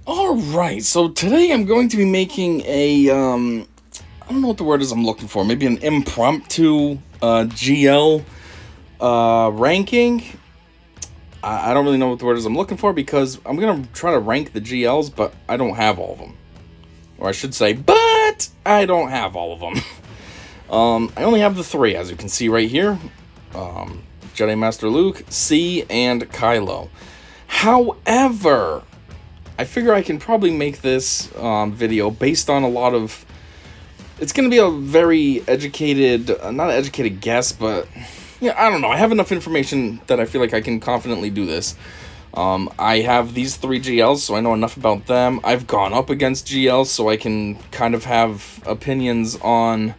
Alright, so today I'm going to be making a, I don't know what the word is I'm looking for. Maybe an impromptu, GL, ranking. I don't really know what the word is I'm looking for because I'm going to try to rank the GLs, but I don't have all of them. Or I should say, but I don't have all of them. I only have the three, as you can see right here. Jedi Master Luke, C, and Kylo. However, I figure I can probably make this video based on a lot of... It's going to be a very educated, not an educated guess, but... Yeah, I don't know. I have enough information that I feel like I can confidently do this. I have these three GLs, so I know enough about them. I've gone up against GLs, so I can kind of have opinions on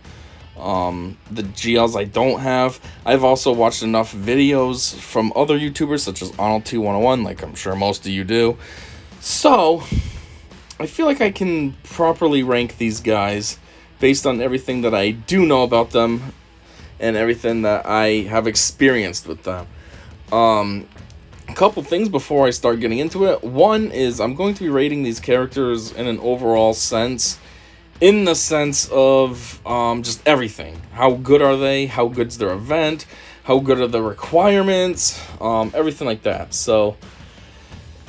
the GLs I don't have. I've also watched enough videos from other YouTubers, such as Arnold2101, like I'm sure most of you do. So, I feel like I can properly rank these guys based on everything that I do know about them and everything that I have experienced with them. A couple things before I start getting into it. One is I'm going to be rating these characters in an overall sense, in the sense of just everything. How good are they? How good's their event? How good are the requirements? Everything like that. So,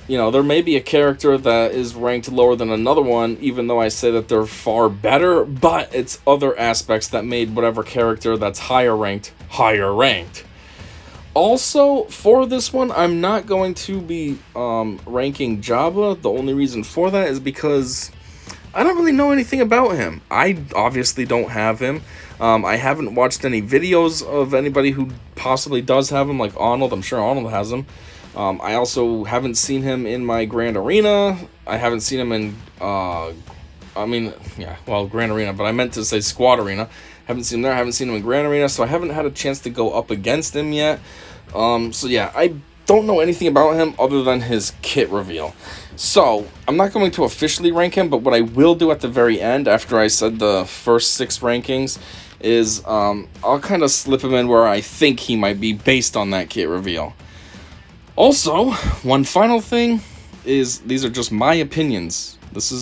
you know, there may be a character that is ranked lower than another one, even though I say that they're far better, but it's other aspects that made whatever character that's higher ranked, higher ranked. Also, for this one, I'm not going to be ranking Jabba. The only reason for that is because I don't really know anything about him. I obviously don't have him. I haven't watched any videos of anybody who possibly does have him, like Arnold. I'm sure Arnold has him. I also haven't seen him in my Grand Arena. I haven't seen him in, Grand Arena, but I meant to say Squad Arena. Haven't seen him there. I haven't seen him in Grand Arena, so I haven't had a chance to go up against him yet. So yeah, I don't know anything about him other than his kit reveal. So, I'm not going to officially rank him, but what I will do at the very end, after I said the first 6 rankings, is I'll kind of slip him in where I think he might be based on that kit reveal. Also, one final thing is these are just my opinions.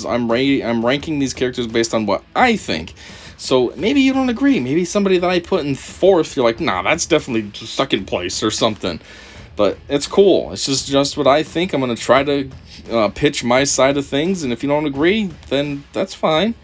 I'm ranking these characters based on what I think. So maybe you don't agree. Maybe somebody that I put in 4th, you're like, nah, that's definitely 2nd place or something. But it's cool. It's just what I think. I'm going to try to pitch my side of things, and if you don't agree, then that's fine.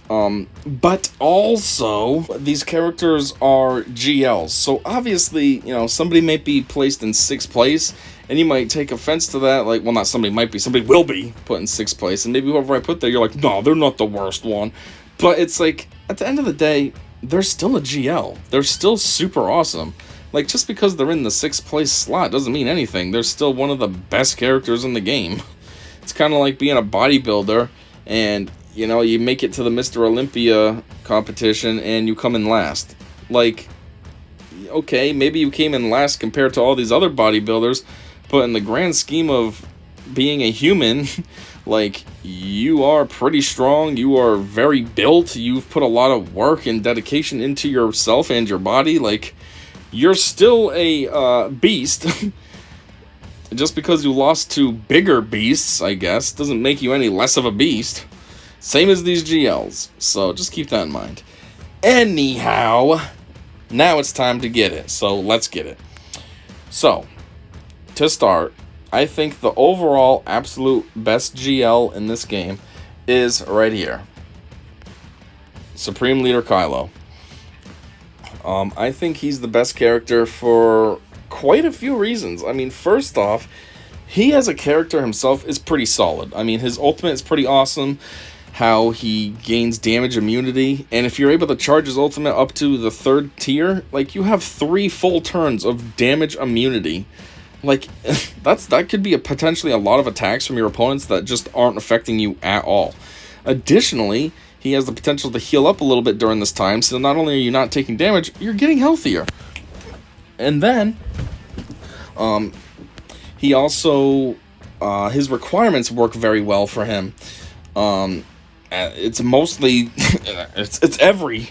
But also, these characters are GLs. So obviously, you know, somebody might be placed in 6th place, and you might take offense to that. Like, well, not somebody might be. Somebody will be put in 6th place, and maybe whoever I put there, you're like, no, they're not the worst one. But it's like, at the end of the day, they're still a GL. They're still super awesome. Like, just because they're in the 6th place slot doesn't mean anything. They're still one of the best characters in the game. It's kind of like being a bodybuilder, and, you know, you make it to the Mr. Olympia competition, and you come in last. Like, okay, maybe you came in last compared to all these other bodybuilders, but in the grand scheme of being a human, like, you are pretty strong, you are very built, you've put a lot of work and dedication into yourself and your body, like, you're still a beast. Just because you lost to bigger beasts, I guess, doesn't make you any less of a beast. Same as these GLs, so just keep that in mind. Anyhow, now it's time to get it, so let's get it. So, to start, I think the overall absolute best GL in this game is right here. Supreme Leader Kylo. I think he's the best character for quite a few reasons. I mean, first off, he as a character himself is pretty solid. I mean, his ultimate is pretty awesome. How he gains damage immunity, and if you're able to charge his ultimate up to the 3rd tier, like, you have 3 full turns of damage immunity. Like, that could be potentially a lot of attacks from your opponents that just aren't affecting you at all. Additionally, he has the potential to heal up a little bit during this time, so not only are you not taking damage, you're getting healthier. And then, he also, his requirements work very well for him. It's mostly, it's every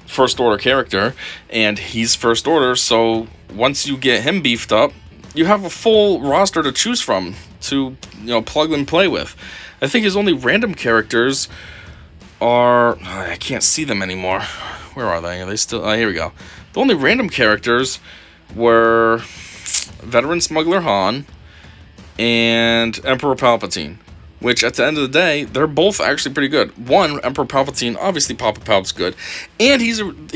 First Order character, and he's First Order, so once you get him beefed up, you have a full roster to choose from to, plug and play with. I think his only random characters are... I can't see them anymore. Where are they? Are they still... here we go. The only random characters were Veteran Smuggler Han and Emperor Palpatine, which at the end of the day, they're both actually pretty good. One, Emperor Palpatine, obviously Papa Palp's good, and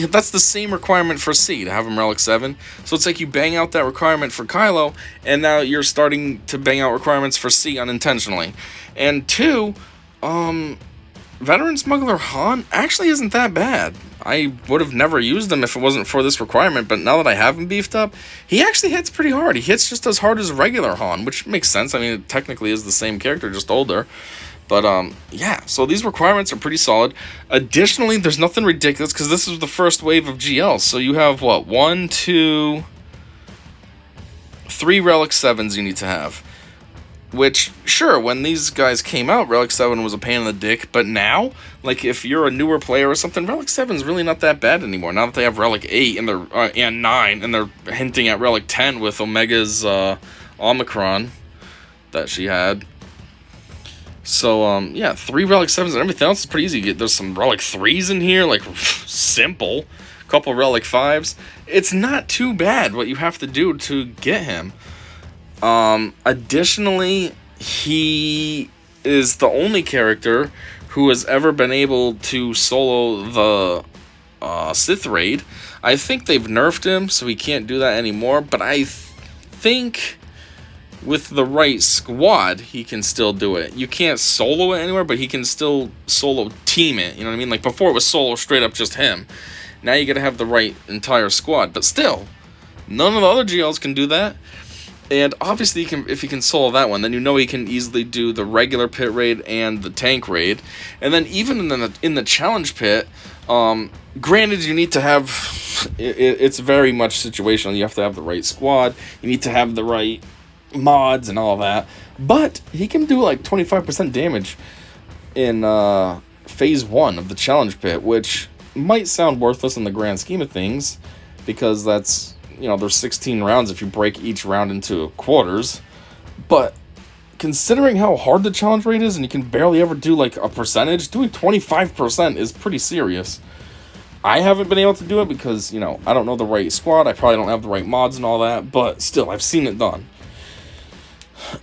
that's the same requirement for C, to have him Relic 7, so it's like you bang out that requirement for Kylo, and now you're starting to bang out requirements for C unintentionally. And two, Veteran Smuggler Han actually isn't that bad. I would have never used him if it wasn't for this requirement, but now that I have him beefed up, he actually hits pretty hard. He hits just as hard as regular Han, which makes sense. I mean, it technically is the same character, just older. But, yeah, so these requirements are pretty solid. Additionally, there's nothing ridiculous, because this is the first wave of GL. So you have, 1, 2, 3 Relic 7s you need to have. Which, sure, when these guys came out, Relic 7 was a pain in the dick, but now, like, if you're a newer player or something, Relic 7's really not that bad anymore. Now that they have Relic 8 and 9, and they're hinting at Relic 10 with Omega's Omicron that she had. So, yeah, 3 Relic 7s and everything else is pretty easy. There's some Relic 3s in here, like, simple. A couple Relic 5s. It's not too bad what you have to do to get him. Additionally, he is the only character who has ever been able to solo the Sith raid. I think they've nerfed him, so he can't do that anymore, but I think with the right squad, he can still do it. You can't solo it anywhere, but he can still solo team it, you know what I mean? Like, before it was solo straight up just him. Now you gotta have the right entire squad, but still, none of the other GLs can do that. And obviously, if he can solo that one, then he can easily do the regular pit raid and the tank raid. And then even in the challenge pit, granted, you need to have... It's very much situational. You have to have the right squad. You need to have the right mods and all that. But he can do like 25% damage in Phase 1 of the challenge pit, which might sound worthless in the grand scheme of things, because that's... there's 16 rounds if you break each round into quarters. But considering how hard the challenge rate is, and you can barely ever do like a percentage, doing 25% is pretty serious. I haven't been able to do it because, I don't know the right squad. I probably don't have the right mods and all that. But still, I've seen it done.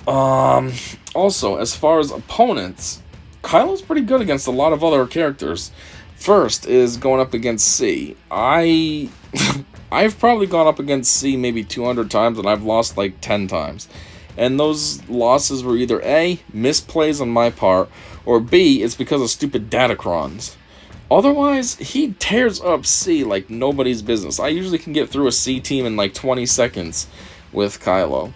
Also, as far as opponents, Kylo's pretty good against a lot of other characters. First is going up against C. I've probably gone up against C maybe 200 times, and I've lost like 10 times. And those losses were either A, misplays on my part, or B, it's because of stupid datacrons. Otherwise, he tears up C like nobody's business. I usually can get through a C team in like 20 seconds with Kylo.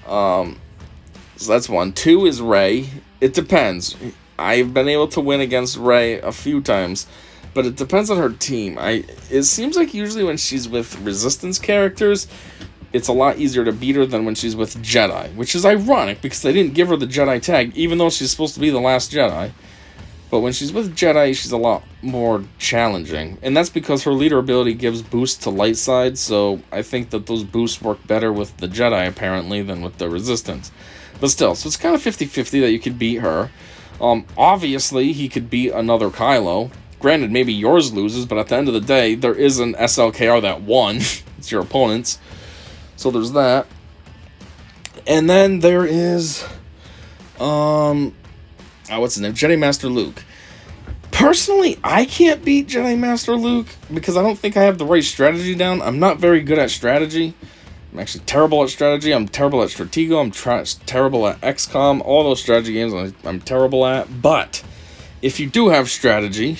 So that's one. 2 is Rey. It depends. I've been able to win against Rey a few times, but it depends on her team. It seems like usually when she's with Resistance characters, it's a lot easier to beat her than when she's with Jedi, which is ironic because they didn't give her the Jedi tag, even though she's supposed to be the last Jedi. But when she's with Jedi, she's a lot more challenging, and that's because her leader ability gives boosts to light side, so I think that those boosts work better with the Jedi, apparently, than with the Resistance. But still, so it's kind of 50-50 that you could beat her. Obviously, he could beat another Kylo. Granted, maybe yours loses, but at the end of the day, there is an SLKR that won. It's your opponent's. So there's that. And then there is... what's his name? Jedi Master Luke. Personally, I can't beat Jedi Master Luke because I don't think I have the right strategy down. I'm not very good at strategy. I'm actually terrible at strategy. I'm terrible at Stratego. I'm terrible at XCOM. All those strategy games I'm terrible at. But if you do have strategy,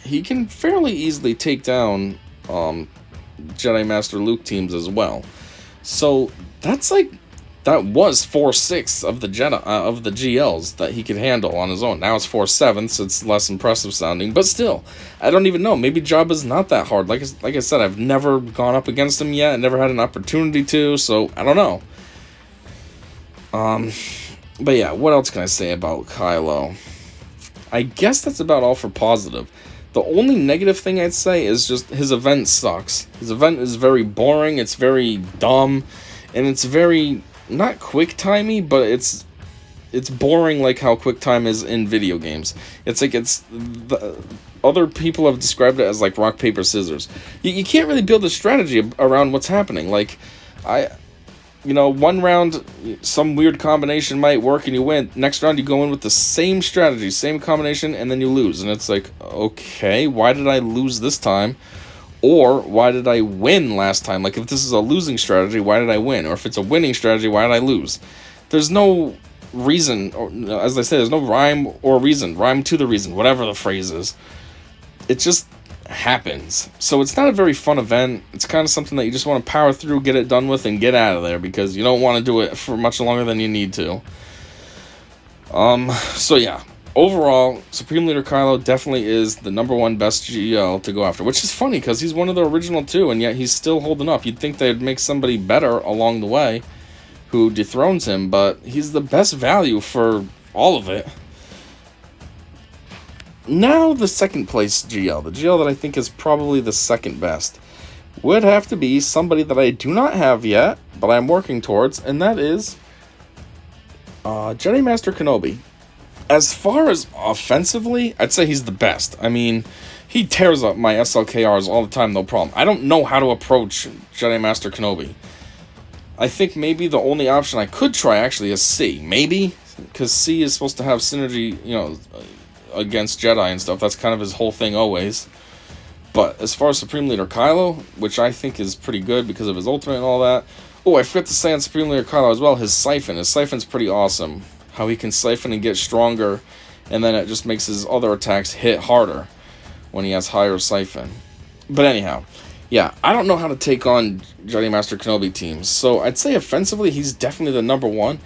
he can fairly easily take down Jedi Master Luke teams as well. So that's like... That was 4/6 of the Jedi of the GLs that he could handle on his own. Now it's 4/7. It's less impressive sounding, but still, I don't even know. Maybe Jabba's not that hard. Like I said, I've never gone up against him yet. I never had an opportunity to, so I don't know. But yeah, what else can I say about Kylo? I guess that's about all for positive. The only negative thing I'd say is just his event sucks. His event is very boring, it's very dumb, and it's very, not quick-timey, but it's boring like how QuickTime is in video games. It's like other people have described it as like rock, paper, scissors. You can't really build a strategy around what's happening. Like, one round, some weird combination might work and you win. Next round, you go in with the same strategy, same combination, and then you lose. And it's like, okay, why did I lose this time? Or why did I win last time? Like, if this is a losing strategy, why did I win? Or if it's a winning strategy, why did I lose? There's no reason, or as I say, there's no rhyme or reason. Rhyme to the reason, whatever the phrase is. It just happens. So it's not a very fun event. It's kind of something that you just want to power through, get it done with, and get out of there, because you don't want to do it for much longer than you need to. So yeah, overall, Supreme Leader Kylo definitely is the number one best GL to go after, which is funny because he's one of the original two, and yet he's still holding up. You'd think they'd make somebody better along the way who dethrones him, but he's the best value for all of it. Now the second place GL, the GL that I think is probably the second best, would have to be somebody that I do not have yet, but I'm working towards, and that is Jedi Master Kenobi. As far as offensively, I'd say he's the best. I mean, he tears up my SLKRs all the time, no problem. I don't know how to approach Jedi Master Kenobi. I think maybe the only option I could try actually is C. Maybe, because C is supposed to have synergy, against Jedi and stuff. That's kind of his whole thing always. But as far as Supreme Leader Kylo, which I think is pretty good because of his ultimate and all that. Oh, I forgot to say on Supreme Leader Kylo as well, his siphon. His siphon's pretty awesome. How he can siphon and get stronger, and then it just makes his other attacks hit harder when he has higher siphon. But anyhow, yeah, I don't know how to take on Jedi Master Kenobi teams. So I'd say offensively, he's definitely the number one.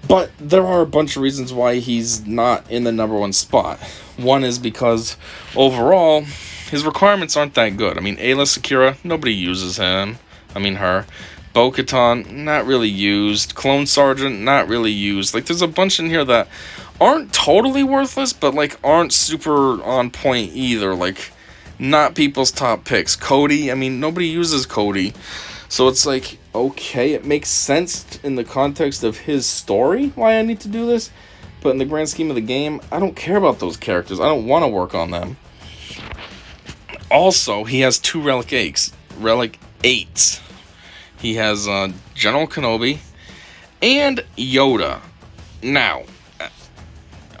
But there are a bunch of reasons why he's not in the number one spot. One is because, overall, his requirements aren't that good. I mean, Ayla Secura, nobody uses him. Her. Bo-Katan, not really used. Clone Sergeant, not really used. Like, there's a bunch in here that aren't totally worthless, but, like, aren't super on point either. Like, not people's top picks. Cody, nobody uses Cody. So it's like, okay, it makes sense in the context of his story why I need to do this, but in the grand scheme of the game, I don't care about those characters. I don't want to work on them. Also, he has two Relic 8s. He has General Kenobi and Yoda. Now,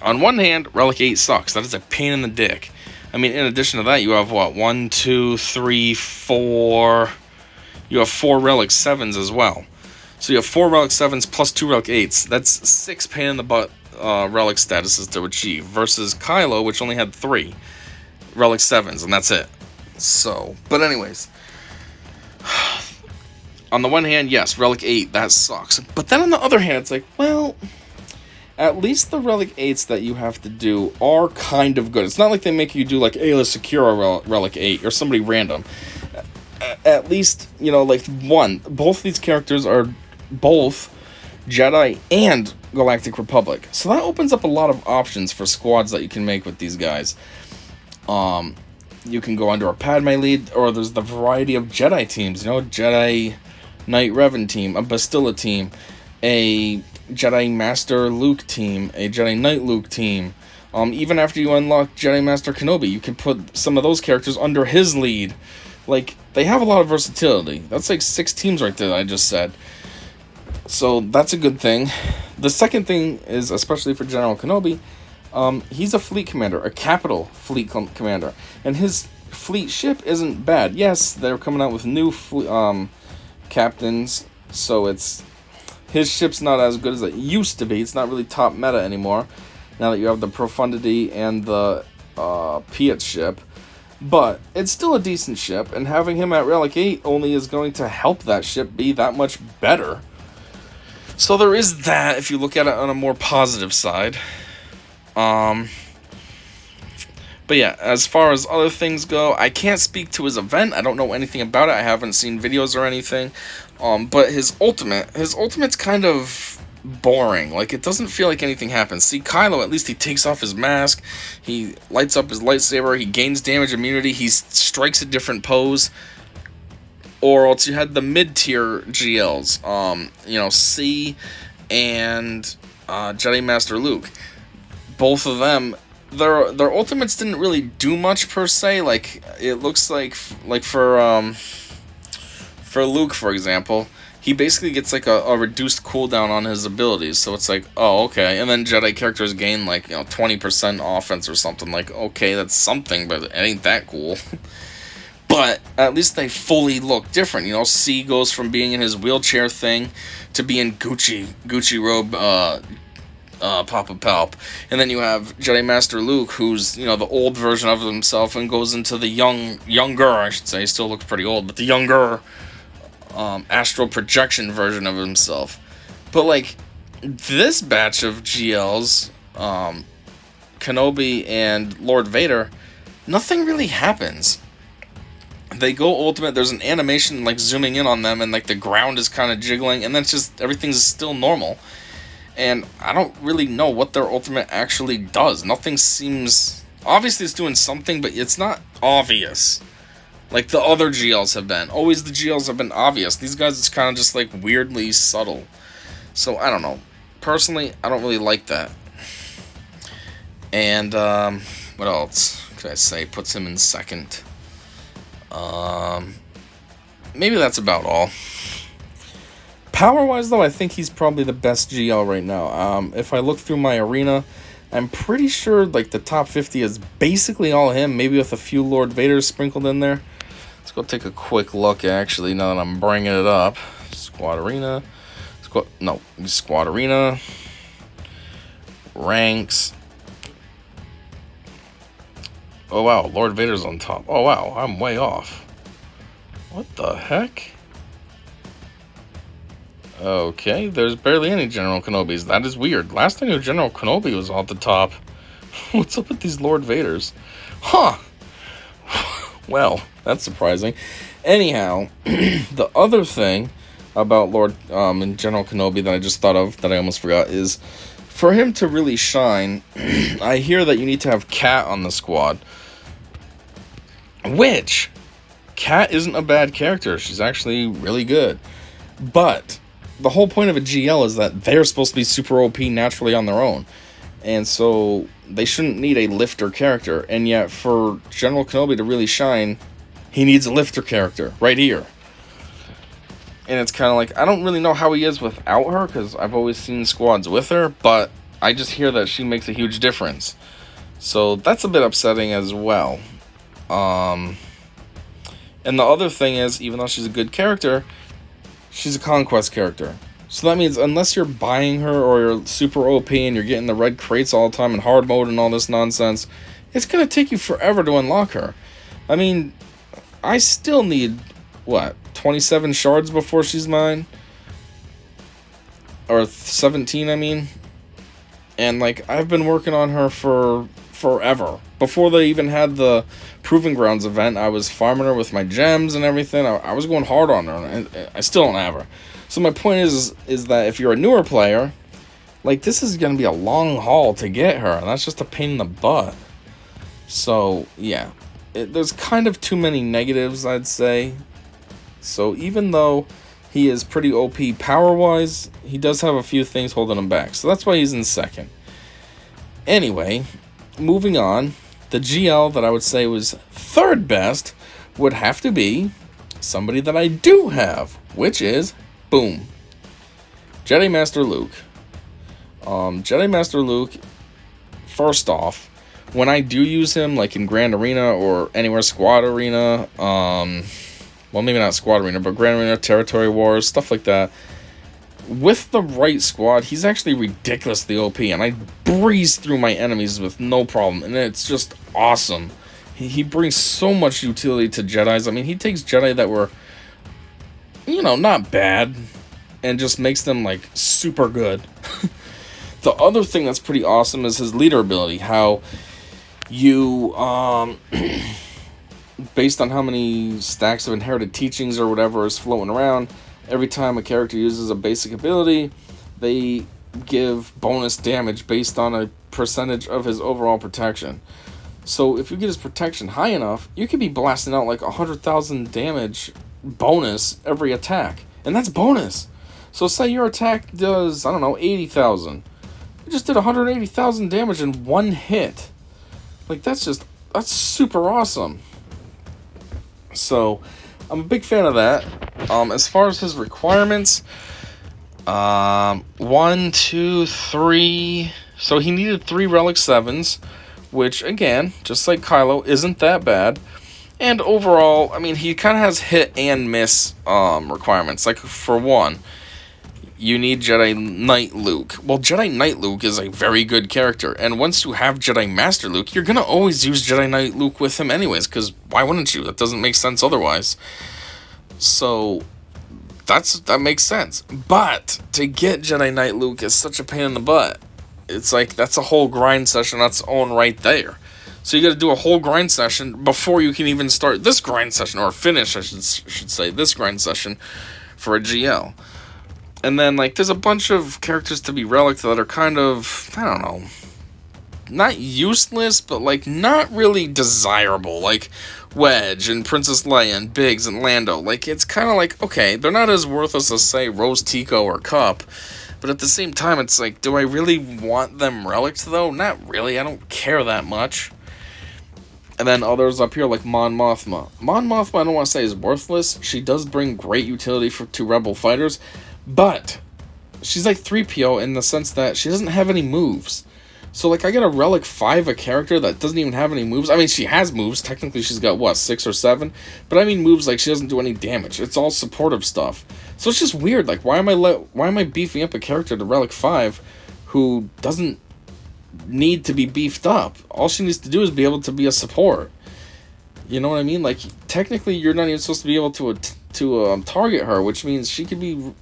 on one hand, Relic 8 sucks. That is a pain in the dick. In addition to that, you have what? 1, 2, 3, 4... You have 4 Relic 7s as well. So you have 4 Relic 7s plus 2 Relic 8s. That's 6 pain in the butt Relic statuses to achieve. Versus Kylo, which only had 3 Relic 7s, and that's it. So, but anyways. On the one hand, yes, Relic 8, that sucks. But then on the other hand, it's like, well, at least the Relic 8s that you have to do are kind of good. It's not like they make you do like Ayla Secura Relic 8 or somebody random. At least, both these characters are both Jedi and Galactic Republic. So that opens up a lot of options for squads that you can make with these guys. You can go under a Padme lead, or there's the variety of Jedi teams, Jedi Knight Revan team, a Bastilla team, a Jedi Master Luke team, a Jedi Knight Luke team. Even after you unlock Jedi Master Kenobi, you can put some of those characters under his lead. Like, they have a lot of versatility. That's like 6 teams right there that I just said. So, that's a good thing. The second thing is, especially for General Kenobi, he's a fleet commander, a capital fleet commander. And his fleet ship isn't bad. Yes, they're coming out with new captains, so his ship's not as good as it used to be. It's not really top meta anymore, now that you have the Profundity and the Piet ship. But it's still a decent ship, and having him at Relic 8 only is going to help that ship be that much better. So there is that, if you look at it on a more positive side. But yeah, as far as other things go, I can't speak to his event. I don't know anything about it. I haven't seen videos or anything. But his ultimate's kind of boring. Like, it doesn't feel like anything happens. See, Kylo, at least he takes off his mask, he lights up his lightsaber, he gains damage immunity, he strikes a different pose. Or else you had the mid-tier GLs, C and Jedi Master Luke. Both of them, their ultimates didn't really do much per se. Like, it looks like for Luke, for example, he basically gets like a reduced cooldown on his abilities. So it's like, oh, okay. And then Jedi characters gain like 20% offense or something. Like, okay, that's something, but it ain't that cool. But at least they fully look different. C goes from being in his wheelchair thing to being Gucci robe, Papa Palp. And then you have Jedi Master Luke, who's, the old version of himself, and goes into the younger, I should say, he still looks pretty old, but the younger, astral projection version of himself. But, like, this batch of GLs, Kenobi and Lord Vader, nothing really happens. They go ultimate, there's an animation, like, zooming in on them, and, like, the ground is kind of jiggling, and then it's just, everything's still normal. And I don't really know what their ultimate actually does. Nothing seems... Obviously it's doing something, but it's not obvious. Like the other GLs have been. Always the GLs have been obvious. These guys, it's kind of just, like, weirdly subtle. So, I don't know. Personally, I don't really like that. And, what else could I say? Puts him in second. Maybe that's about all. Power-wise, though, I think he's probably the best GL right now. If I look through my arena, I'm pretty sure, like, the top 50 is basically all him, maybe with a few Lord Vaders sprinkled in there. Let's go take a quick look, actually, now that I'm bringing it up. Squad arena. Squad arena. Ranks. Oh, wow, Lord Vader's on top. Oh, wow, I'm way off. What the heck? Okay, there's barely any General Kenobis. That is weird. Last I knew, General Kenobi was at the top. What's up with these Lord Vaders? Huh. Well, that's surprising. Anyhow, the other thing about Lord and General Kenobi that I just thought of, that I almost forgot, is for him to really shine, I hear that you need to have Cat on the squad. Which, Cat isn't a bad character. She's actually really good. But the whole point of a GL is that they're supposed to be super OP naturally on their own. And so they shouldn't need a lifter character. And yet for General Kenobi to really shine, he needs a lifter character right here. And it's kind of like, I don't really know how he is without her, because I've always seen squads with her, but I just hear that she makes a huge difference. So that's a bit upsetting as well. And the other thing is, even though she's a good character, she's a conquest character. So that means unless you're buying her or you're super OP and you're getting the red crates all the time in hard mode and all this nonsense, it's going to take you forever to unlock her. I mean, I still need, 27 shards before she's mine? Or 17, I mean. And, like, I've been working on her for forever. Before they even had the Proving Grounds event, I was farming her with my gems and everything. I was going hard on her, and I still don't have her. So my point is that if you're a newer player, like, this is going to be a long haul to get her, and that's just a pain in the butt. So, yeah. There's kind of too many negatives, I'd say. So even though he is pretty OP power-wise, he does have a few things holding him back. So that's why he's in second. Anyway, moving on. The GL that I would say was third best would have to be somebody that I do have, which is, boom, Jedi Master Luke. Jedi Master Luke, first off, when I do use him, like in Grand Arena or anywhere Squad Arena, well, maybe not Squad Arena, but Grand Arena, Territory Wars, stuff like that, with the right squad, he's actually ridiculously OP, and I breeze through my enemies with no problem, and it's just awesome. He brings so much utility to Jedis. I mean, he takes Jedi that were, not bad, and just makes them, like, super good. The other thing that's pretty awesome is his leader ability, how you, based on how many stacks of inherited teachings or whatever is floating around, every time a character uses a basic ability, they give bonus damage based on a percentage of his overall protection. So if you get his protection high enough, you could be blasting out like 100,000 damage bonus every attack. And that's bonus. So say your attack does, I don't know, 80,000. You just did 180,000 damage in one hit. Like, that's super awesome. So, I'm a big fan of that. As far as his requirements, 1, 2, 3. So he needed 3 Relic 7s, which, again, just like Kylo, isn't that bad. And overall, I mean, he kind of has hit and miss requirements. Like, for one, you need Jedi Knight Luke. Well, Jedi Knight Luke is a very good character. And once you have Jedi Master Luke, you're going to always use Jedi Knight Luke with him anyways. Because why wouldn't you? That doesn't make sense otherwise. So, that makes sense. But, to get Jedi Knight Luke is such a pain in the butt. It's like, that's a whole grind session on its own right there. So you got to do a whole grind session before you can even start this grind session. Or finish, I should say, this grind session for a GL. And then, like, there's a bunch of characters to be relicked that are kind of, I don't know, not useless, but, like, not really desirable. Like, Wedge and Princess Leia and Biggs and Lando. Like, it's kind of like, okay, they're not as worthless as, say, Rose Tico or Cup. But at the same time, it's like, do I really want them relicked, though? Not really. I don't care that much. And then others up here, like Mon Mothma. Mon Mothma, I don't want to say is worthless. She does bring great utility to Rebel fighters. But she's like 3PO in the sense that she doesn't have any moves. So, like, I got a Relic 5, a character that doesn't even have any moves. I mean, she has moves. Technically, she's got, 6 or 7? But I mean moves like she doesn't do any damage. It's all supportive stuff. So it's just weird. Like, why am I beefing up a character to Relic 5 who doesn't need to be beefed up? All she needs to do is be able to be a support. You know what I mean? Like, technically, you're not even supposed to be able to target her, which means she could be,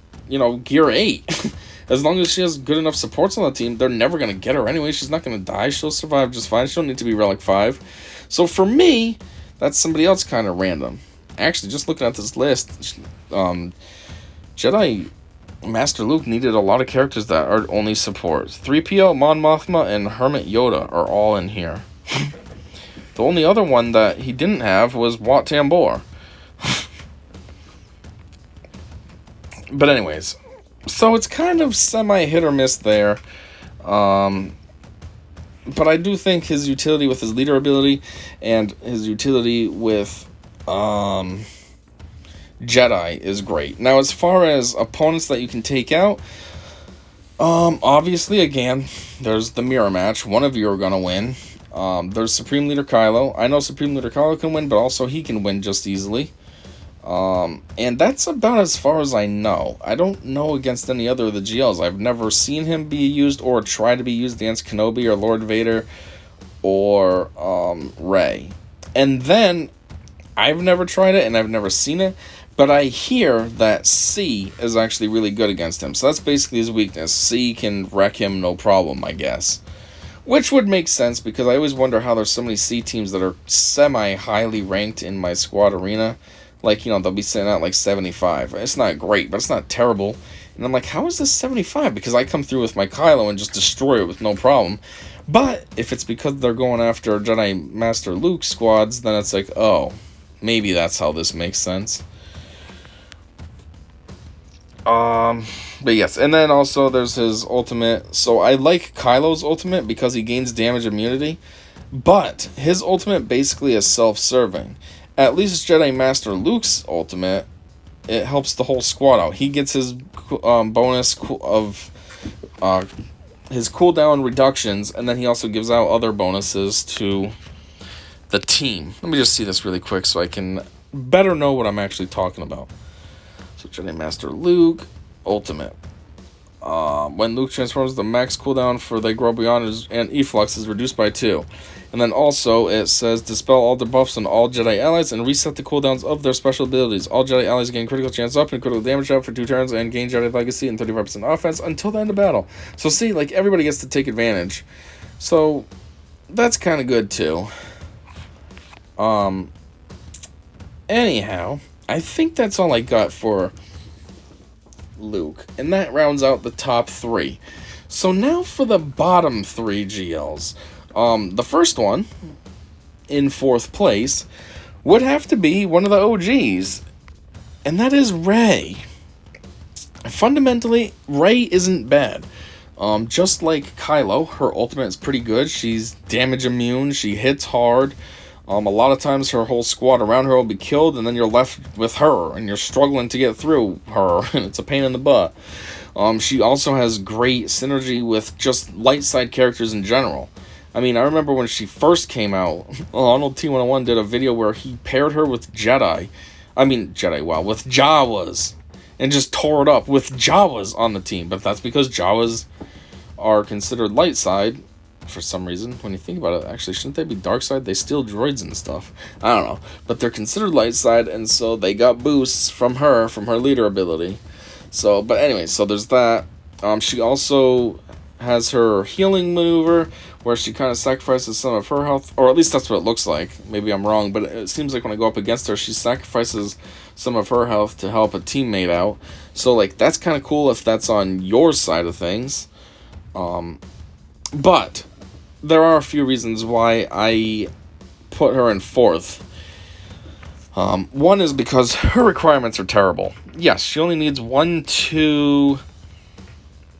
gear 8. As long as she has good enough supports on the team, they're never going to get her anyway. She's not going to die. She'll survive just fine. She don't need to be Relic 5. So for me, that's somebody else kind of random. Actually, just looking at this list, Jedi Master Luke needed a lot of characters that are only supports. 3PO, Mon Mothma, and Hermit Yoda are all in here. The only other one that he didn't have was Wat Tambor. But anyways, so it's kind of semi-hit or miss there. But I do think his utility with his leader ability and his utility with Jedi is great. Now, as far as opponents that you can take out, obviously, again, there's the mirror match. One of you are going to win. There's Supreme Leader Kylo. I know Supreme Leader Kylo can win, but also he can win just easily. And that's about as far as I know. I don't know against any other of the GLs. I've never seen him be used or try to be used against Kenobi or Lord Vader or Rey. And then, I've never tried it and I've never seen it, but I hear that C is actually really good against him. So that's basically his weakness. C can wreck him no problem, I guess. Which would make sense because I always wonder how there's so many C teams that are semi-highly ranked in my squad arena. Like, they'll be sitting at like 75. It's not great, but it's not terrible. And I'm like, how is this 75? Because I come through with my Kylo and just destroy it with no problem. But if it's because they're going after Jedi Master Luke squads, then it's like, oh, maybe that's how this makes sense. But yes, and then also there's his ultimate. So I like Kylo's ultimate because he gains damage immunity. But his ultimate basically is self-serving. At least Jedi Master Luke's ultimate, it helps the whole squad out. He gets his bonus of his cooldown reductions, and then he also gives out other bonuses to the team. Let me just see this really quick so I can better know what I'm actually talking about. So Jedi Master Luke, ultimate. When Luke transforms, the max cooldown for the Grow Beyond and Efflux is reduced by 2. And then also, it says, dispel all debuffs on all Jedi allies and reset the cooldowns of their special abilities. All Jedi allies gain critical chance up and critical damage up for 2 turns and gain Jedi Legacy and 35% offense until the end of battle. So see, like, everybody gets to take advantage. So, that's kind of good, too. Anyhow, I think that's all I got for Luke. And that rounds out the top 3. So now for the bottom 3 GLs. The first one, in 4th place, would have to be one of the OGs. And that is Rey. Fundamentally, Rey isn't bad. Just like Kylo, her ultimate is pretty good. She's damage immune, she hits hard. A lot of times her whole squad around her will be killed, and then you're left with her, and you're struggling to get through her, and it's a pain in the butt. She also has great synergy with just light side characters in general. I mean, I remember when she first came out, Arnold T101 did a video where he paired her with with Jawas, and just tore it up with Jawas on the team. But that's because Jawas are considered light side for some reason. When you think about it, actually, shouldn't they be dark side? They steal droids and stuff. I don't know. But they're considered light side, and so they got boosts from her leader ability. So, but anyway, so there's that. She also has her healing maneuver, where she kind of sacrifices some of her health, or at least that's what it looks like. Maybe I'm wrong, but it seems like when I go up against her, she sacrifices some of her health to help a teammate out. So, like, that's kind of cool if that's on your side of things. But there are a few reasons why I put her in 4th. One is because her requirements are terrible. Yes, she only needs 1, 2,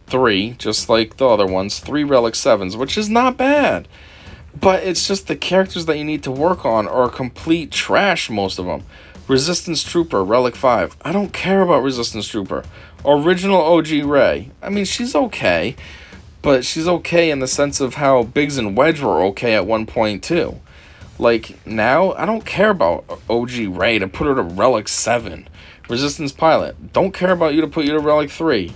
3, just like the other ones, 3 Relic 7s, which is not bad. But it's just the characters that you need to work on are complete trash, most of them. Resistance Trooper, Relic 5. I don't care about Resistance Trooper. Original OG Rey. I mean, she's okay, but she's okay in the sense of how Biggs and Wedge were okay at one point, too. Like, now, I don't care about OG Rey to put her to Relic 7. Resistance Pilot. Don't care about you to put you to Relic 3.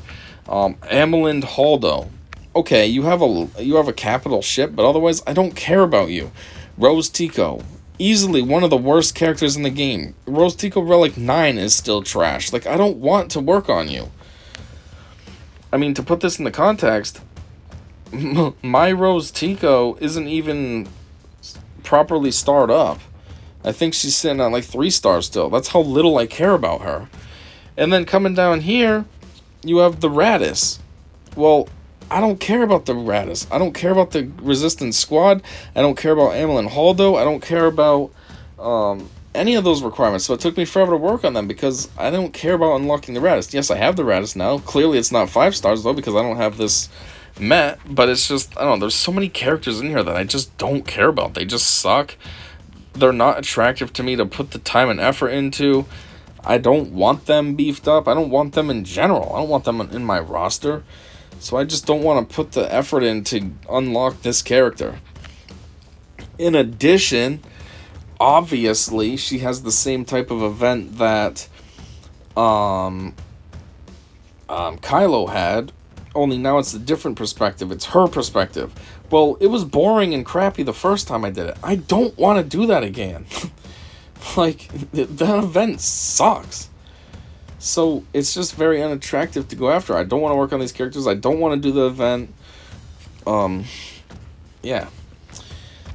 Amilyn Holdo. Okay, you have a capital ship, but otherwise, I don't care about you. Rose Tico. Easily one of the worst characters in the game. Rose Tico Relic 9 is still trash. Like, I don't want to work on you. I mean, to put this in the context, my Rose Tico isn't even properly starred up. I think she's sitting at like 3 stars still. That's how little I care about her. And then coming down here, you have the Radis. Well, I don't care about the Radis. I don't care about the Resistance Squad. I don't care about Amilyn Holdo. I don't care about any of those requirements. So it took me forever to work on them because I don't care about unlocking the Radis. Yes, I have the Radis now. Clearly it's not 5 stars though because I don't have this met. But it's just, I don't know, there's so many characters in here that I just don't care about. They just suck. They're not attractive to me to put the time and effort into. I don't want them beefed up. I don't want them in general. I don't want them in my roster. So I just don't want to put the effort in to unlock this character. In addition, obviously, she has the same type of event that Kylo had, only now it's a different perspective. It's her perspective. Well, it was boring and crappy the first time I did it. I don't want to do that again. Like, that event sucks. So, it's just very unattractive to go after. I don't want to work on these characters. I don't want to do the event. Yeah.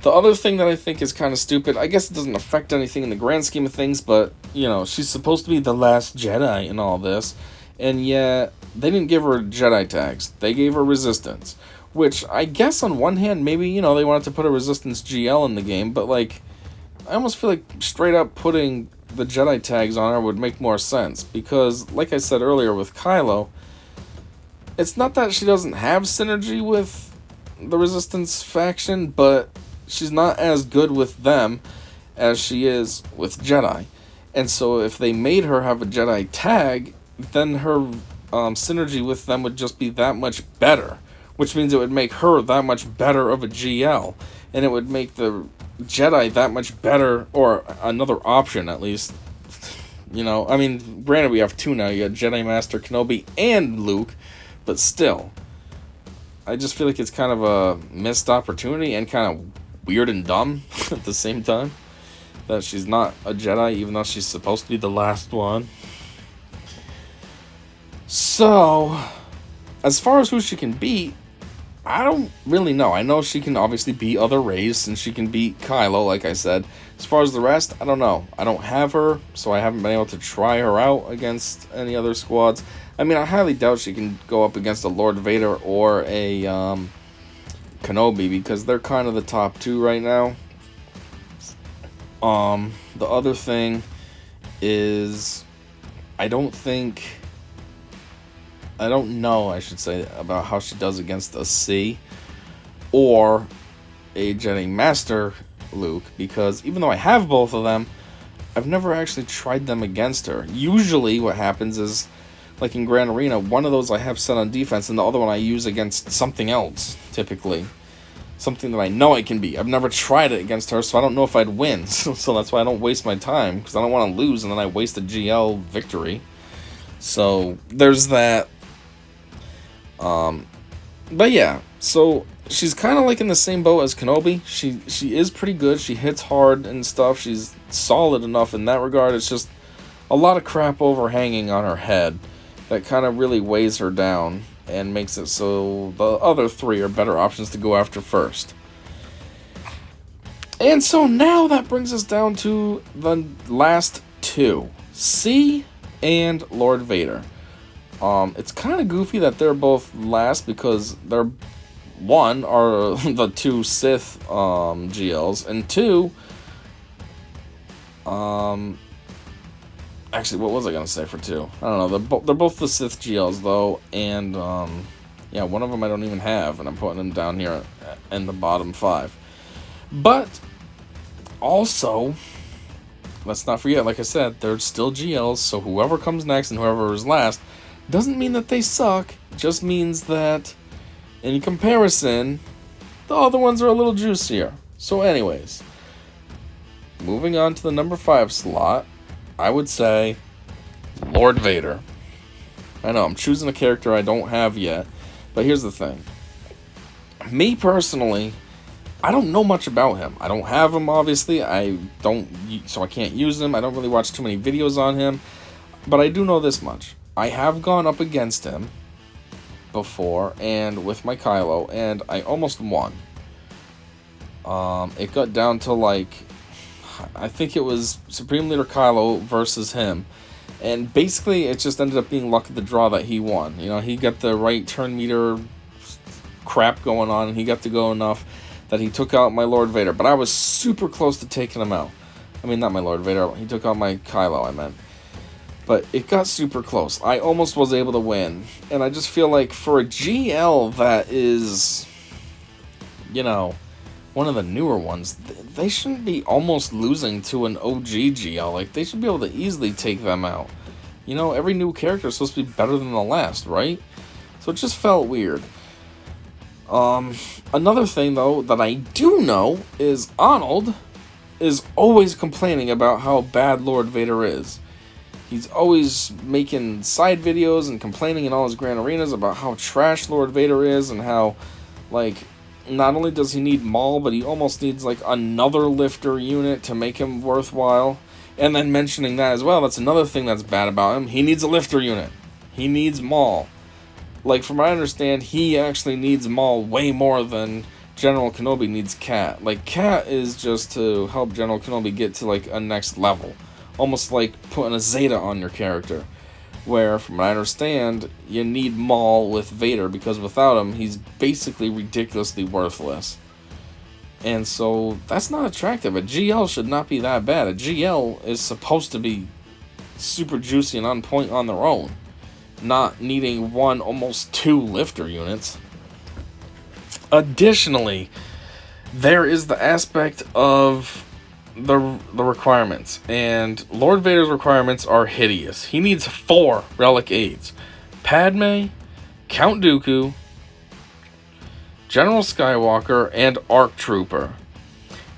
The other thing that I think is kind of stupid, I guess it doesn't affect anything in the grand scheme of things, but, you know, she's supposed to be the last Jedi in all this, and yet they didn't give her Jedi tags. They gave her Resistance, which I guess on one hand, maybe, you know, they wanted to put a Resistance GL in the game, but, like, I almost feel like straight up putting the Jedi tags on her would make more sense, because, like I said earlier with Kylo, it's not that she doesn't have synergy with the Resistance faction, but she's not as good with them as she is with Jedi. And so if they made her have a Jedi tag, then her synergy with them would just be that much better, which means it would make her that much better of a GL, and it would make the Jedi that much better, or another option at least. You know, I mean, granted we have 2 now. You got Jedi Master Kenobi and Luke, but still, I just feel like it's kind of a missed opportunity and kind of weird and dumb at the same time that she's not a Jedi, even though she's supposed to be the last one. So, as far as who she can beat, I don't really know. I know she can obviously beat other Reys, and she can beat Kylo, like I said. As far as the rest, I don't know. I don't have her, so I haven't been able to try her out against any other squads. I mean, I highly doubt she can go up against a Lord Vader or a Kenobi, because they're kind of the top two right now. The other thing is, I don't know, I should say, about how she does against a C or a Jedi Master Luke, because even though I have both of them, I've never actually tried them against her. Usually what happens is, like in Grand Arena, one of those I have set on defense and the other one I use against something else, typically. Something that I know I can beat. I've never tried it against her, so I don't know if I'd win. So that's why I don't waste my time, because I don't want to lose and then I waste a GL victory. So there's that. But yeah, so she's kind of like in the same boat as Kenobi. She is pretty good. She hits hard and stuff. She's solid enough in that regard. It's just a lot of crap overhanging on her head that kind of really weighs her down and makes it so the other three are better options to go after first. And so now that brings us down to the last two, C and Lord Vader. It's kind of goofy that they're both last, because they're, one, are the two Sith GLs, and two, actually, what was I gonna say for two? I don't know. They're both the Sith GLs though, and yeah, one of them I don't even have, and I'm putting them down here in the bottom 5. But also, let's not forget, like I said, they're still GLs. So whoever comes next and whoever is last doesn't mean that they suck. Just means that in comparison, the other ones are a little juicier. So, anyways, moving on to the number 5 slot. I would say Lord Vader. I know, I'm choosing a character I don't have yet, but here's the thing. Me personally, I don't know much about him. I don't have him, obviously. So I can't use him. I don't really watch too many videos on him, but I do know this much. I have gone up against him before, and with my Kylo, and I almost won. It got down to, like, I think it was Supreme Leader Kylo versus him. And basically, it just ended up being luck of the draw that he won. You know, he got the right turn meter crap going on, and he got to go enough that he took out my Lord Vader. But I was super close to taking him out. I mean, not my Lord Vader. He took out my Kylo, I meant. But it got super close. I almost was able to win. And I just feel like for a GL that is, you know, one of the newer ones, they shouldn't be almost losing to an OG GL. Like, they should be able to easily take them out. You know, every new character is supposed to be better than the last, right? So it just felt weird. Another thing, though, that I do know is Arnold is always complaining about how bad Lord Vader is. He's always making side videos and complaining in all his Grand Arenas about how trash Lord Vader is, and how, like, not only does he need Maul, but he almost needs, like, another lifter unit to make him worthwhile. And then mentioning that as well, that's another thing that's bad about him. He needs a lifter unit. He needs Maul. Like, from what I understand, he actually needs Maul way more than General Kenobi needs Cat. Like, Cat is just to help General Kenobi get to, like, a next level. Almost like putting a Zeta on your character. Where, from what I understand, you need Maul with Vader, because without him, he's basically ridiculously worthless. And so, that's not attractive. A GL should not be that bad. A GL is supposed to be super juicy and on point on their own. Not needing one, almost 2 lifter units. Additionally, there is the aspect of the requirements, and Lord Vader's requirements are hideous. He needs 4 relic aids: Padme, Count Dooku, General Skywalker, and ARC Trooper.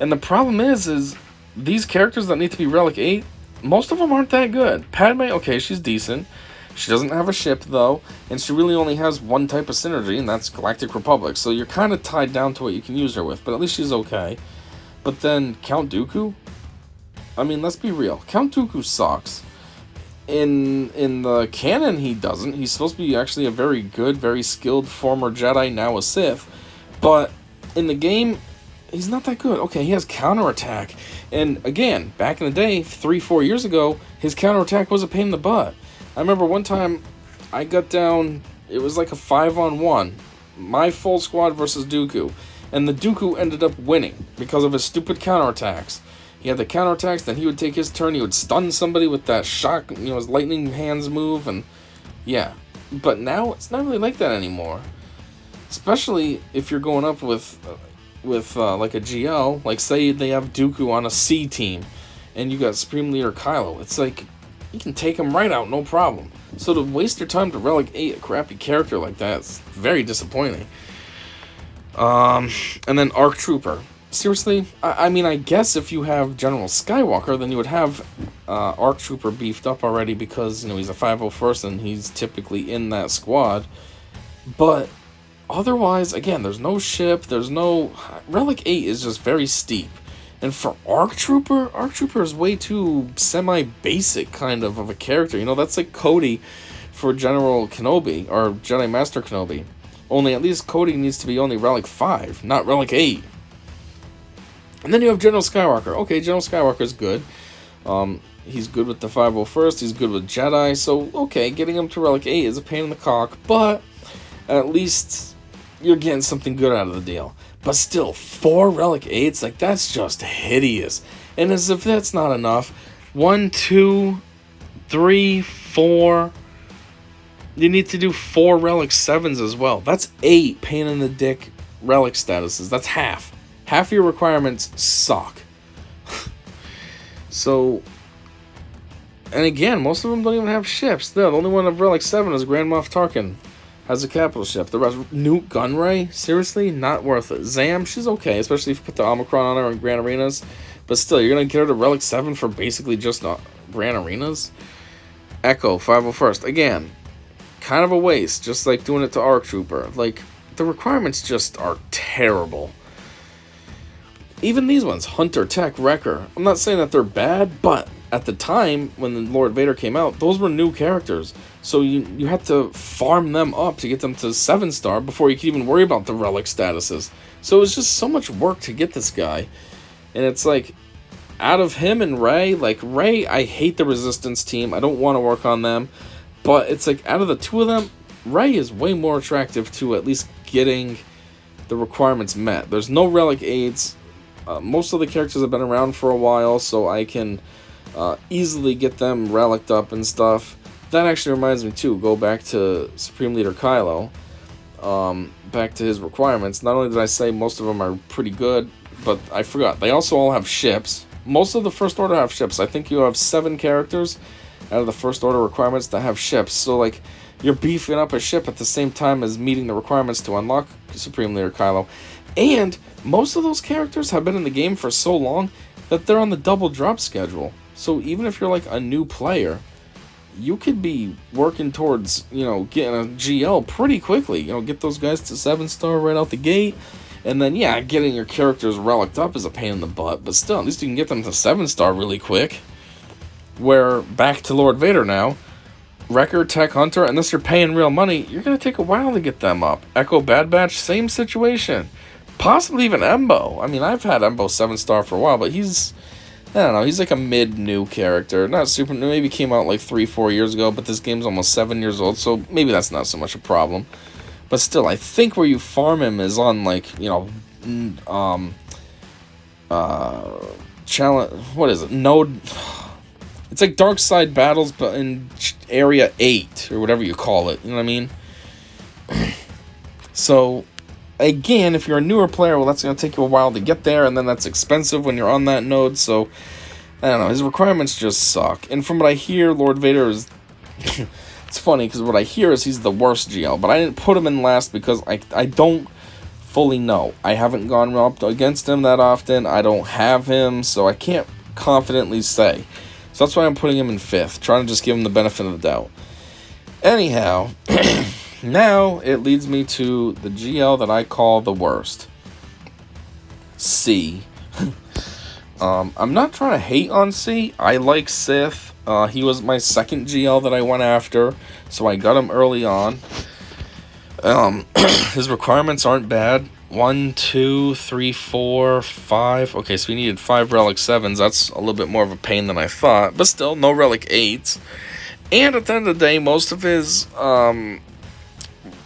And the problem is these characters that need to be relic 8, most of them aren't that good. Padme, okay, she's decent. She doesn't have a ship, though, and she really only has one type of synergy, and that's Galactic Republic. So you're kind of tied down to what you can use her with, but at least she's okay. But then Count Dooku? I mean, let's be real. Count Dooku sucks. In the canon, he doesn't. He's supposed to be actually a very good, very skilled former Jedi, now a Sith. But in the game, he's not that good. Okay, he has counterattack. And again, back in the day, 3-4 years ago, his counterattack was a pain in the butt. I remember one time I got down, it was like a 5-on-1. My full squad versus Dooku. And the Dooku ended up winning because of his stupid counterattacks. He had the counterattacks, then he would take his turn, he would stun somebody with that shock, his lightning hands move, and yeah. But now it's not really like that anymore. Especially if you're going up with like a GL, like say they have Dooku on a C team, and you got Supreme Leader Kylo. It's like, you can take him right out, no problem. So to waste your time to relegate a crappy character like that is very disappointing. And then ARC Trooper. Seriously, I mean, I guess if you have General Skywalker, then you would have ARC Trooper beefed up already because, he's a 501st and he's typically in that squad. But otherwise, again, there's no ship, there's no... Relic 8 is just very steep. And for ARC Trooper is way too semi-basic kind of a character. That's like Cody for General Kenobi, or Jedi Master Kenobi. Only at least Cody needs to be only Relic 5, not Relic 8. And then you have General Skywalker. Okay, General Skywalker's good. He's good with the 501st, he's good with Jedi, so okay, getting him to Relic 8 is a pain in the cock, but at least you're getting something good out of the deal. But still, 4 Relic 8s, like, that's just hideous. And as if that's not enough, 1, 2, 3, 4... You need to do 4 Relic 7s as well. That's 8 pain in the dick Relic statuses. That's half. Half of your requirements suck. So, and again, most of them don't even have ships. The only one of Relic 7 is Grand Moff Tarkin. Has a capital ship. The rest, Newt Gunray? Seriously? Not worth it. Zam, she's okay, especially if you put the Omicron on her in Grand Arenas. But still, you're going to get her to Relic 7 for basically just Grand Arenas? Echo, 501st. Again, kind of a waste, just like doing it to ARC Trooper. Like, the requirements just are terrible. Even these ones, Hunter, Tech, Wrecker. I'm not saying that they're bad, but at the time when Lord Vader came out, those were new characters. So you had to farm them up to get them to 7-star before you could even worry about the relic statuses. So it was just so much work to get this guy. And it's like, out of him and Rey, like Rey, I hate the Resistance team. I don't want to work on them. But it's like, out of the two of them, Rey is way more attractive to at least getting the requirements met. There's no relic aids. Most of the characters have been around for a while, so I can easily get them reliced up and stuff. That actually reminds me too, go back to Supreme Leader Kylo, back to his requirements. Not only did I say most of them are pretty good, but I forgot, they also all have ships. Most of the First Order have ships. I think you have 7 characters out of the First Order requirements that have ships. So like, you're beefing up a ship at the same time as meeting the requirements to unlock Supreme Leader Kylo. And most of those characters have been in the game for so long that they're on the double drop schedule. So even if you're like a new player, you could be working towards, getting a GL pretty quickly. Get those guys to 7-star right out the gate. And then, yeah, getting your characters reliced up is a pain in the butt. But still, at least you can get them to 7-star really quick. Where, back to Lord Vader now, Wrecker, Tech, Hunter, unless you're paying real money, you're going to take a while to get them up. Echo, Bad Batch, same situation. Possibly even Embo. I mean, I've had Embo 7-star for a while, but he's, I don't know, he's like a mid-new character. Not super new, maybe came out like 3-4 years ago, but this game's almost 7 years old, so maybe that's not so much a problem. But still, I think where you farm him is on like, challenge, what is it, node, it's like Dark Side Battles, but in Area 8, or whatever you call it, you know what I mean? So, again, if you're a newer player, well, that's going to take you a while to get there, and then that's expensive when you're on that node, so, I don't know, his requirements just suck. And from what I hear, Lord Vader is, it's funny, because what I hear is he's the worst GL, but I didn't put him in last because I don't fully know. I haven't gone up against him that often, I don't have him, so I can't confidently say. So that's why I'm putting him in 5th, trying to just give him the benefit of the doubt. Anyhow, now it leads me to the GL that I call the worst. C. I'm not trying to hate on C. I like Sith. He was my second GL that I went after, so I got him early on. His requirements aren't bad. 1, 2, 3, 4, 5. Okay, so we needed 5 Relic 7s. That's a little bit more of a pain than I thought, but still, no Relic 8s. And at the end of the day, most of his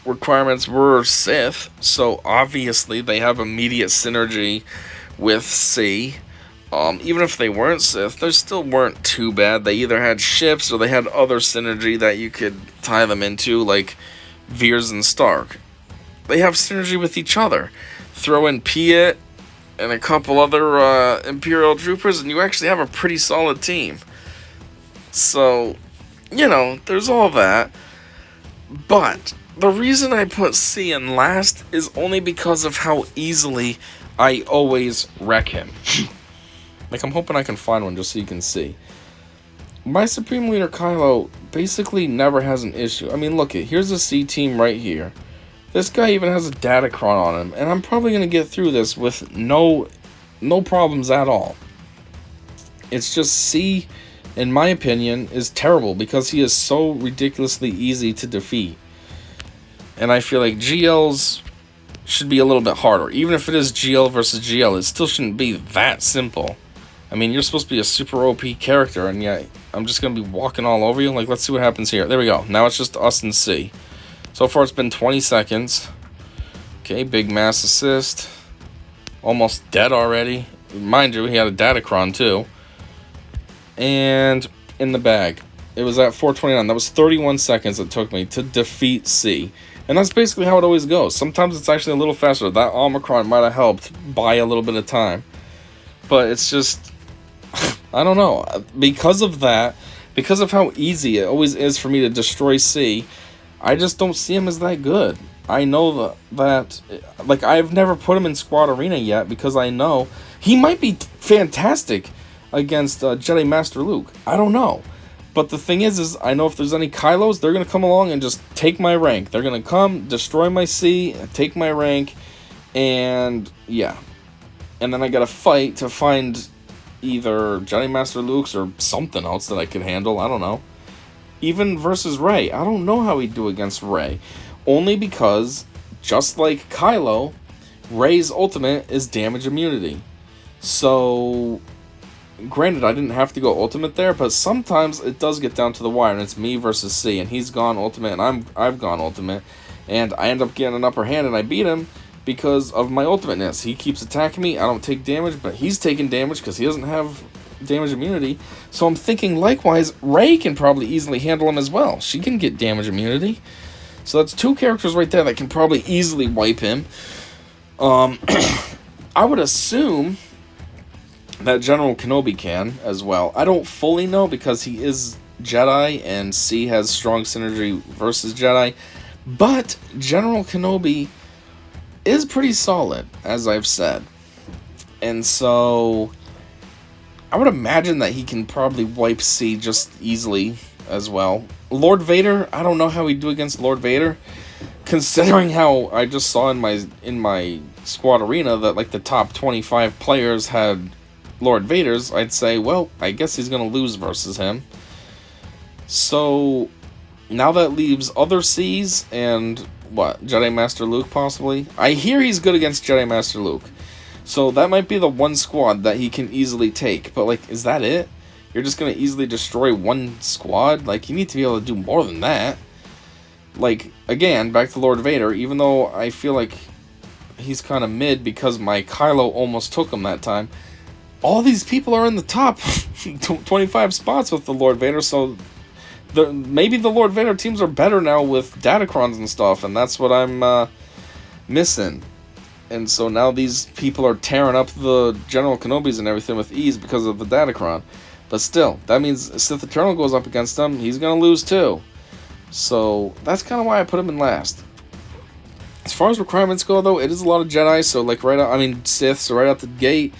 requirements were Sith, so obviously they have immediate synergy with C. Even if they weren't Sith, they still weren't too bad. They either had ships or they had other synergy that you could tie them into, like Veers and Stark. They have synergy with each other. Throw in Piet and a couple other Imperial troopers, and you actually have a pretty solid team. So, there's all that. But the reason I put C in last is only because of how easily I always wreck him. Like, I'm hoping I can find one just so you can see. My Supreme Leader Kylo basically never has an issue. I mean, look, here's a C team right here. This guy even has a Datacron on him, and I'm probably going to get through this with no problems at all. It's just C, in my opinion, is terrible because he is so ridiculously easy to defeat. And I feel like GLs should be a little bit harder. Even if it is GL versus GL, it still shouldn't be that simple. I mean, you're supposed to be a super OP character, and yet I'm just going to be walking all over you. Like, let's see what happens here. There we go. Now it's just us and C. So far, it's been 20 seconds. Okay, big mass assist. Almost dead already. Mind you, he had a Datacron, too. And in the bag. It was at 4:29. That was 31 seconds it took me to defeat C. And that's basically how it always goes. Sometimes it's actually a little faster. That Omicron might have helped buy a little bit of time. But it's just, I don't know. Because of that, because of how easy it always is for me to destroy C, I just don't see him as that good. I know that like, I've never put him in Squad Arena yet because I know he might be fantastic against Jedi Master Luke. I don't know. But the thing is I know if there's any Kylos, they're going to come along and just take my rank. They're going to come, destroy my C, take my rank, and yeah. And then I got to fight to find either Jedi Master Luke's or something else that I could handle. I don't know. Even versus Rey. I don't know how he'd do against Rey. Only because, just like Kylo, Rey's ultimate is damage immunity. So, granted, I didn't have to go ultimate there, but sometimes it does get down to the wire, and it's me versus C, and he's gone ultimate, and I've gone ultimate, and I end up getting an upper hand, and I beat him because of my ultimateness. He keeps attacking me, I don't take damage, but he's taking damage because he doesn't have damage immunity. So I'm thinking, likewise, Rey can probably easily handle him as well. She can get damage immunity. So that's two characters right there that can probably easily wipe him. I would assume that General Kenobi can as well. I don't fully know because he is Jedi and C has strong synergy versus Jedi. But General Kenobi is pretty solid, as I've said. And so I would imagine that he can probably wipe C just easily as well. Lord Vader, I don't know how he'd do against Lord Vader, considering how I just saw in my Squad Arena that like the top 25 players had Lord Vader's. I'd say, well, I guess he's gonna lose versus him. So now that leaves other C's and what, Jedi Master Luke possibly? I hear he's good against Jedi Master Luke. So that might be the one squad that he can easily take. But like, is that it? You're just going to easily destroy one squad? Like, you need to be able to do more than that. Like, again, back to Lord Vader, even though I feel like he's kind of mid because my Kylo almost took him that time, all these people are in the top 25 spots with the Lord Vader, so maybe the Lord Vader teams are better now with Datacrons and stuff, and that's what I'm missing. And so now these people are tearing up the General Kenobis and everything with ease because of the Datacron. But still, that means Sith Eternal goes up against them, he's going to lose too. So that's kind of why I put him in last. As far as requirements go, though, it is a lot of Jedi, so like Sith, so right out the gate,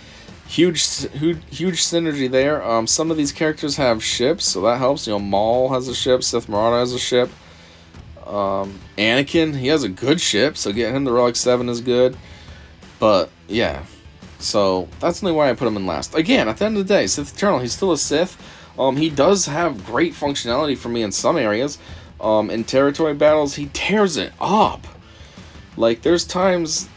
huge synergy there. Some of these characters have ships, so that helps. Maul has a ship, Sith Marauder has a ship. Anakin, he has a good ship, so getting him to Relic 7 is good. But, yeah. So, that's only why I put him in last. Again, at the end of the day, Sith Eternal, he's still a Sith. He does have great functionality for me in some areas. In territory battles, he tears it up. Like, there's times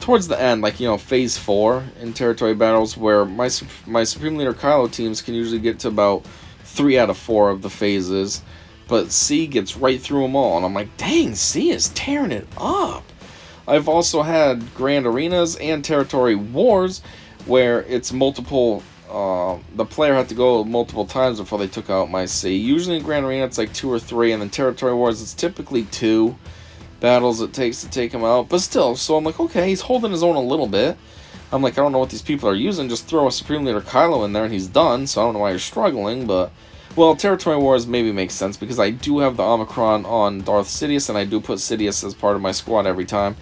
towards the end, like, Phase 4 in territory battles, where my Supreme Leader Kylo teams can usually get to about 3 out of 4 of the phases. but C gets right through them all, and I'm like, dang, C is tearing it up. I've also had Grand Arenas and Territory Wars, where it's multiple, the player had to go multiple times before they took out my C. Usually in Grand Arena it's like 2 or 3, and then Territory Wars it's typically 2 battles it takes to take him out, but still, so I'm like, okay, he's holding his own a little bit. I'm like, I don't know what these people are using, just throw a Supreme Leader Kylo in there and he's done, so I don't know why you're struggling, but, well, Territory Wars maybe makes sense, because I do have the Omicron on Darth Sidious, and I do put Sidious as part of my squad every time,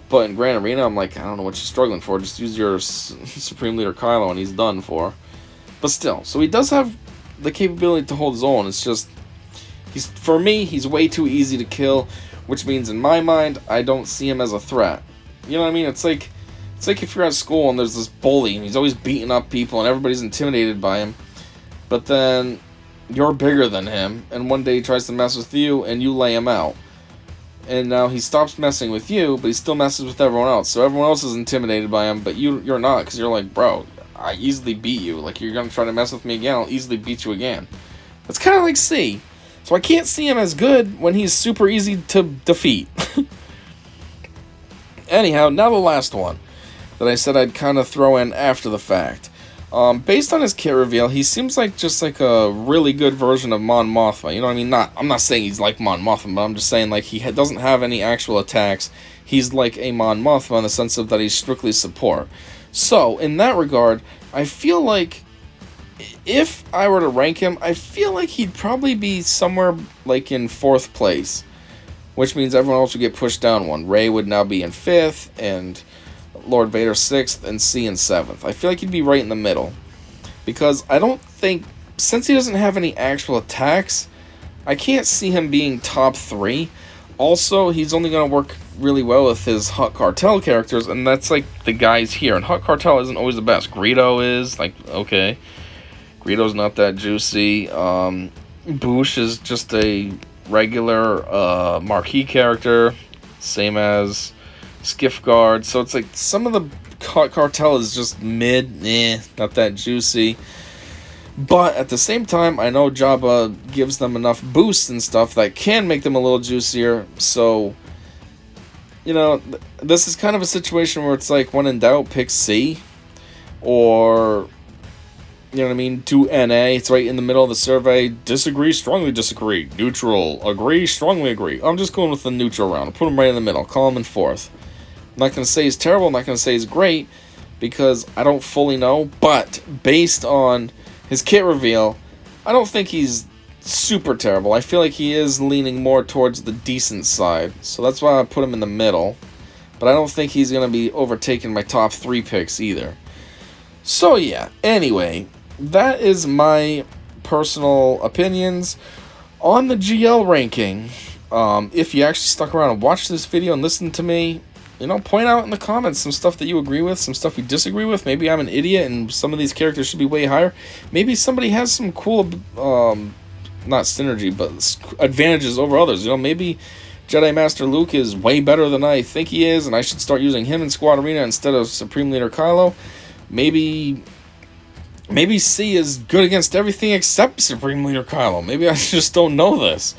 but in Grand Arena, I'm like, I don't know what you're struggling for, just use your Supreme Leader Kylo and he's done for. But still, so he does have the capability to hold his own, it's just, for me, he's way too easy to kill, which means in my mind, I don't see him as a threat. You know what I mean? It's like if you're at school and there's this bully and he's always beating up people and everybody's intimidated by him, but then you're bigger than him and one day he tries to mess with you and you lay him out. And now he stops messing with you, but he still messes with everyone else. So everyone else is intimidated by him, but you're not, because you're like, bro, I easily beat you. Like, you're going to try to mess with me again, I'll easily beat you again. That's kind of like C. So I can't see him as good when he's super easy to defeat. Anyhow, now the last one that I said I'd kind of throw in after the fact. Based on his kit reveal, he seems like just like a really good version of Mon Mothma. You know what I mean? I'm not saying he's like Mon Mothma, but I'm just saying like he doesn't have any actual attacks. He's like a Mon Mothma in the sense of that he's strictly support. So, in that regard, I feel like if I were to rank him, I feel like he'd probably be somewhere like in 4th place, which means everyone else would get pushed down one. Rey would now be in 5th, and Lord Vader 6th, and C in 7th. I feel like he'd be right in the middle, because I don't think, since he doesn't have any actual attacks, I can't see him being top 3. Also, he's only going to work really well with his Hutt Cartel characters, and that's like the guys here. And Hutt Cartel isn't always the best. Greedo is, like, okay. Greedo's not that juicy. Boosh is just a regular marquee character, same as Skiff Guard. So it's like some of the Cartel is just mid, not that juicy. But at the same time, I know Jabba gives them enough boosts and stuff that can make them a little juicier. So, you know, this is kind of a situation where it's like, when in doubt, pick C. Or, you know what I mean, do NA. It's right in the middle of the survey. Disagree, strongly disagree. Neutral, agree, strongly agree. I'm just going with the neutral round. I'll put him right in the middle. Call him in 4th. I'm not going to say he's terrible. I'm not going to say he's great, because I don't fully know. But based on his kit reveal, I don't think he's super terrible. I feel like he is leaning more towards the decent side. So that's why I put him in the middle. But I don't think he's going to be overtaking my top 3 picks either. So yeah, anyway, that is my personal opinions on the GL ranking. If you actually stuck around and watched this video and listened to me, you know, point out in the comments some stuff that you agree with, some stuff you disagree with. Maybe I'm an idiot and some of these characters should be way higher. Maybe somebody has some cool, not synergy, but advantages over others. You know, maybe Jedi Master Luke is way better than I think he is, and I should start using him in Squad Arena instead of Supreme Leader Kylo. Maybe C is good against everything except Supreme Leader Kylo. Maybe I just don't know this.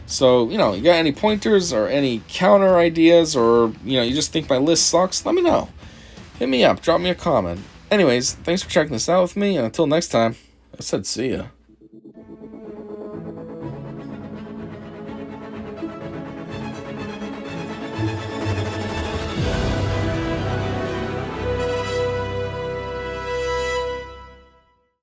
So, you know, you got any pointers or any counter ideas, or, you know, you just think my list sucks? Let me know. Hit me up. Drop me a comment. Anyways, thanks for checking this out with me, and until next time, I said see ya.